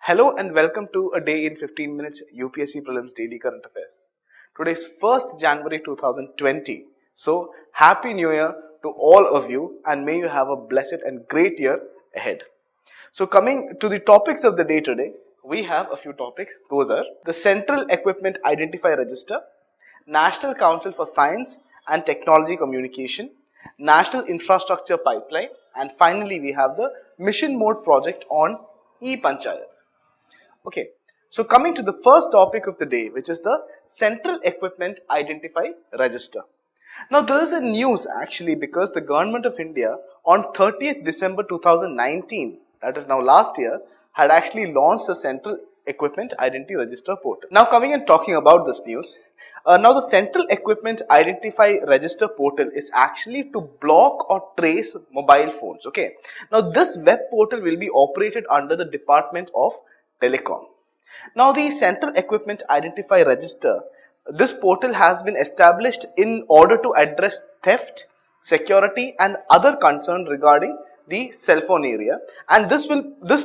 Hello and welcome to a day in 15 minutes UPSC Prelims Daily Current Affairs. Today is 1st January 2020. So, Happy New Year to all of you and may you have a blessed and great year ahead. So, coming to the topics of the day today, we have a few topics. Those are the Central Equipment Identifier Register, National Council for Science and Technology Communication, National Infrastructure Pipeline, and finally we have the Mission Mode project on e-panchayat. Okay, so coming to the first topic of the day, which is the Central Equipment Identifier Register. Now, there is a news actually because the Government of India on 30th December 2019, that is now last year, had actually launched the Central Equipment Identity Register portal. Now, coming and talking about this news, now the Central Equipment Identifier Register portal is actually to block or trace mobile phones. Okay, now this web portal will be operated under the Department of Telecom. Now the Central Equipment Identifier Register, this portal has been established in order to address theft, security and other concerns regarding the cell phone area, and this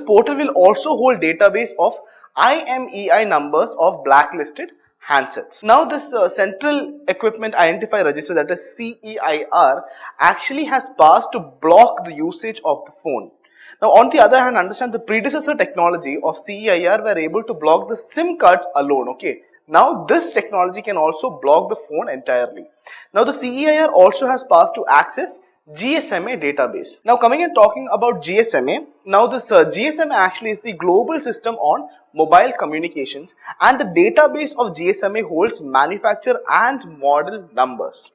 portal will also hold database of IMEI numbers of blacklisted handsets. Now this Central Equipment Identifier Register, that is CEIR, actually has passed to block the usage of the phone. Now, on the other hand, understand the predecessor technology of CEIR were able to block the SIM cards alone. Okay. Now, this technology can also block the phone entirely. Now, the CEIR also has passed to access GSMA database. Now, coming and talking about GSMA, now this GSMA actually is the global system on mobile communications, and the database of GSMA holds manufacturer and model numbers.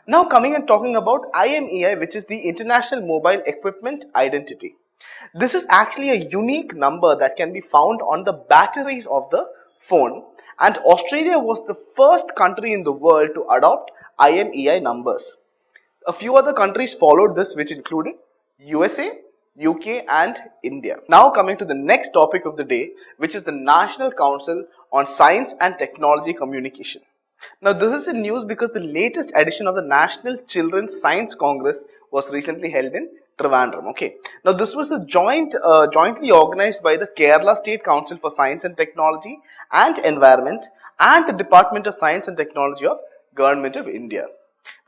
Now, coming and talking about IMEI, which is the International Mobile Equipment Identity. This is actually a unique number that can be found on the batteries of the phone, and Australia was the first country in the world to adopt IMEI numbers. A few other countries followed this, which included USA, UK and India. Now coming to the next topic of the day, which is the National Council on Science and Technology Communication. Now this is in news because the latest edition of the National Children's Science Congress was recently held in Trivandrum. Okay. Now this was a jointly organized by the Kerala State Council for Science and Technology and Environment and the Department of Science and Technology of Government of India.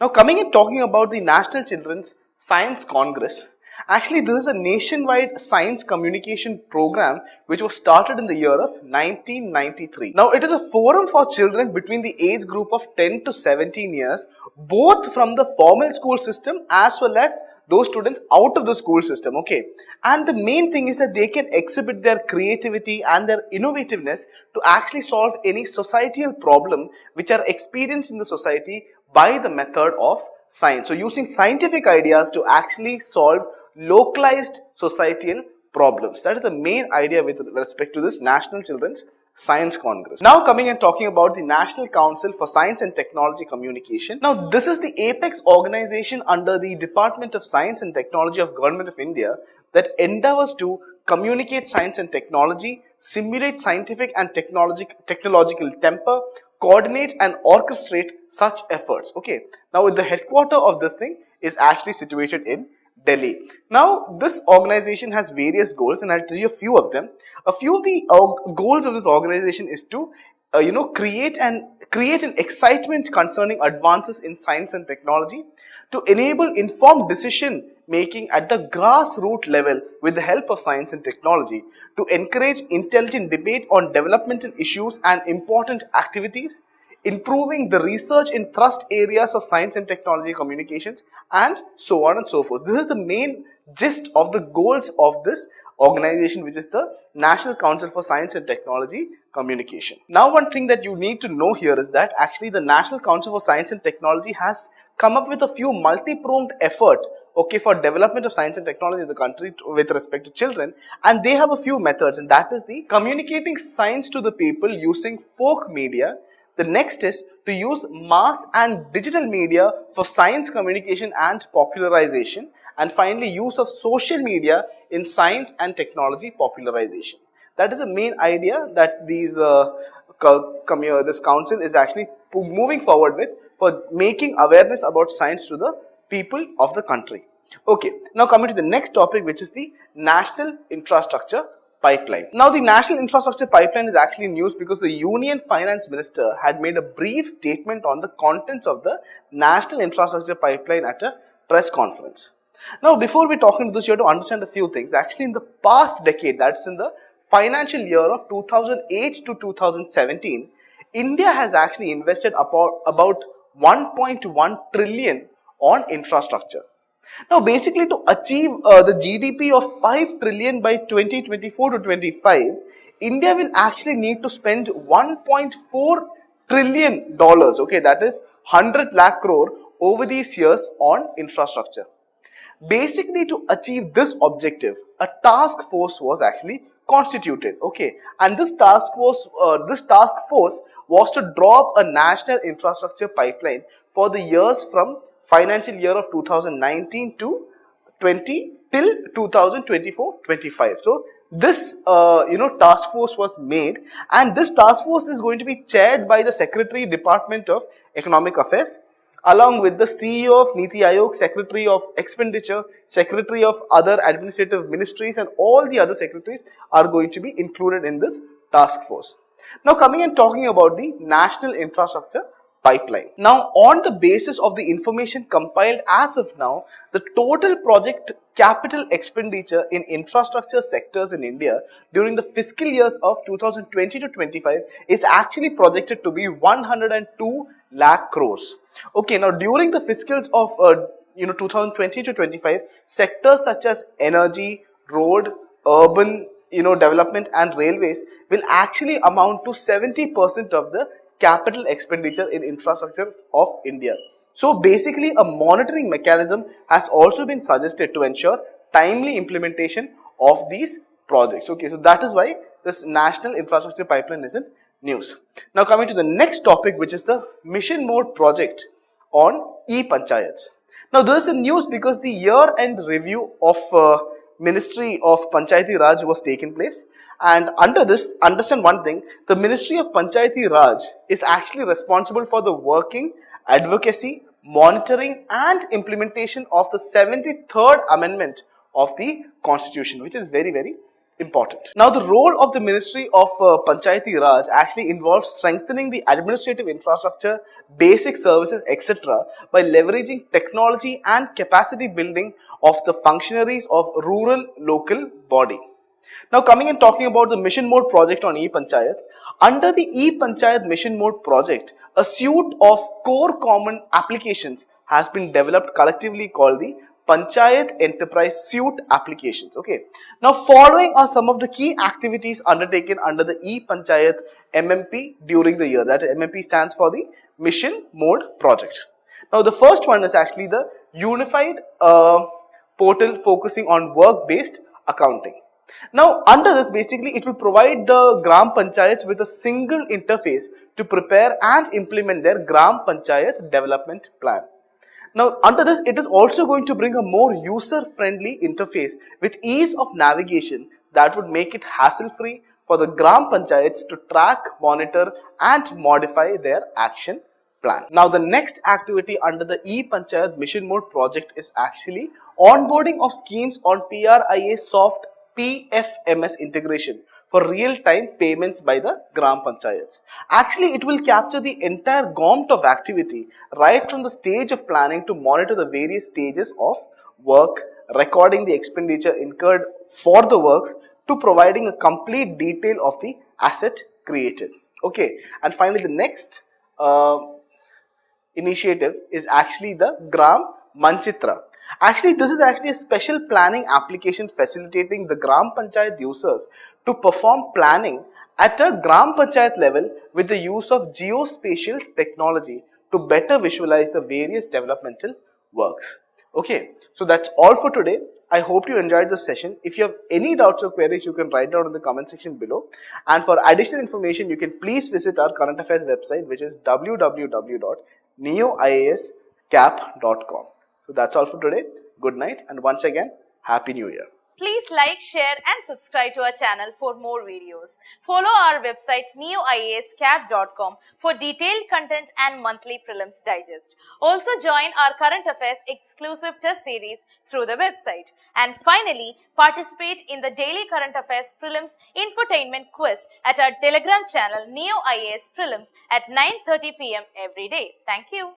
Now coming and talking about the National Children's Science Congress. Actually, this is a nationwide science communication program which was started in the year of 1993. Now, it is a forum for children between the age group of 10 to 17 years, both from the formal school system as well as those students out of the school system. Okay, and the main thing is that they can exhibit their creativity and their innovativeness to actually solve any societal problem which are experienced in the society by the method of science. So, using scientific ideas to actually solve localized societal problems. That is the main idea with respect to this National Children's Science Congress. Now coming and talking about the National Council for Science and Technology Communication. Now this is the apex organization under the Department of Science and Technology of Government of India that endeavors to communicate science and technology, simulate scientific and technological temper, coordinate and orchestrate such efforts. Okay. Now the headquarter of this thing is actually situated in Delhi. Now, this organization has various goals, and I'll tell you a few of them. A few of the goals of this organization is to, create an excitement concerning advances in science and technology, to enable informed decision making at the grassroots level with the help of science and technology, to encourage intelligent debate on developmental issues and important activities, improving the research in thrust areas of science and technology communications, and so on and so forth. This is the main gist of the goals of this organization, which is the National Council for Science and Technology Communication. Now, one thing that you need to know here is that actually the National Council for Science and Technology has come up with a few multi-pronged effort, okay, for development of science and technology in the country with respect to children, and they have a few methods, and that is the communicating science to the people using folk media. The next is to use mass and digital media for science communication and popularization, and finally use of social media in science and technology popularization. That is the main idea that this council is actually moving forward with for making awareness about science to the people of the country. Okay, now coming to the next topic, which is the National Infrastructure Pipeline. Now, the National Infrastructure Pipeline is actually news because the Union Finance Minister had made a brief statement on the contents of the National Infrastructure Pipeline at a press conference. Now, before we talk into this, you have to understand a few things. Actually, in the past decade, that's in the financial year of 2008 to 2017, India has actually invested about 1.1 trillion on infrastructure. Now, basically, to achieve the GDP of 5 trillion by 2024 to 25, India will actually need to spend 1.4 trillion dollars. Okay, that is 100 lakh crore over these years on infrastructure. Basically, to achieve this objective, a task force was actually constituted. Okay, and this task force was to draw up a national infrastructure pipeline for the years from financial year of 2019 to 20 till 2024-25. So this task force was made, and this task force is going to be chaired by the Secretary Department of Economic Affairs, along with the CEO of Niti Aayog, Secretary of Expenditure, Secretary of other administrative ministries, and all the other secretaries are going to be included in this task force. Now, coming and talking about the National Infrastructure Pipeline. Now, on the basis of the information compiled as of now, the total project capital expenditure in infrastructure sectors in India during the fiscal years of 2020 to 25 is actually projected to be 102 lakh crores. Okay, now during the fiscals of 2020 to 25, sectors such as energy, road, urban development and railways will actually amount to 70% of the capital expenditure in infrastructure of India. So basically, a monitoring mechanism has also been suggested to ensure timely implementation of these projects. Okay, so that is why this National Infrastructure Pipeline is in news. Now, coming to the next topic, which is the Mission Mode project on e-panchayats. Now, this is in news because the year-end review of Ministry of Panchayati Raj was taken place, and under this, understand one thing: the Ministry of Panchayati Raj is actually responsible for the working, advocacy, monitoring and implementation of the 73rd Amendment of the Constitution, which is very, very important. Now, the role of the Ministry of Panchayati Raj actually involves strengthening the administrative infrastructure, basic services, etc. by leveraging technology and capacity building of the functionaries of rural local body. Now, coming and talking about the Mission Mode project on e-panchayat, under the e-panchayat Mission Mode project, a suite of core common applications has been developed collectively called the Panchayat Enterprise Suite applications. Okay. Now, following are some of the key activities undertaken under the e-panchayat MMP during the year. That MMP stands for the Mission Mode project. Now, the first one is actually the unified portal focusing on work-based accounting. Now, under this, basically, it will provide the Gram Panchayats with a single interface to prepare and implement their Gram Panchayat development plan. Now, under this, it is also going to bring a more user-friendly interface with ease of navigation that would make it hassle-free for the Gram Panchayats to track, monitor and modify their action plan. Now, the next activity under the e-Panchayat Mission Mode project is actually onboarding of schemes on PRIA soft PFMS integration for real-time payments by the Gram Panchayats. Actually, it will capture the entire gamut of activity right from the stage of planning to monitor the various stages of work, recording the expenditure incurred for the works to providing a complete detail of the asset created. Okay, and finally the next initiative is actually the Gram Manchitra. Actually, this is actually a special planning application facilitating the Gram Panchayat users to perform planning at a Gram Panchayat level with the use of geospatial technology to better visualize the various developmental works. Okay, so that's all for today. I hope you enjoyed this session. If you have any doubts or queries, you can write down in the comment section below. And for additional information, you can please visit our current affairs website, which is www.neoiascap.com. So that's all for today. Good night, and once again, Happy New Year. Please like, share and subscribe to our channel for more videos. Follow our website newiascap.com for detailed content and monthly prelims digest. Also join our current affairs exclusive test series through the website. And finally, participate in the daily current affairs prelims infotainment quiz at our Telegram channel Neo IAS Prelims at 9:30 p.m. every day. Thank you.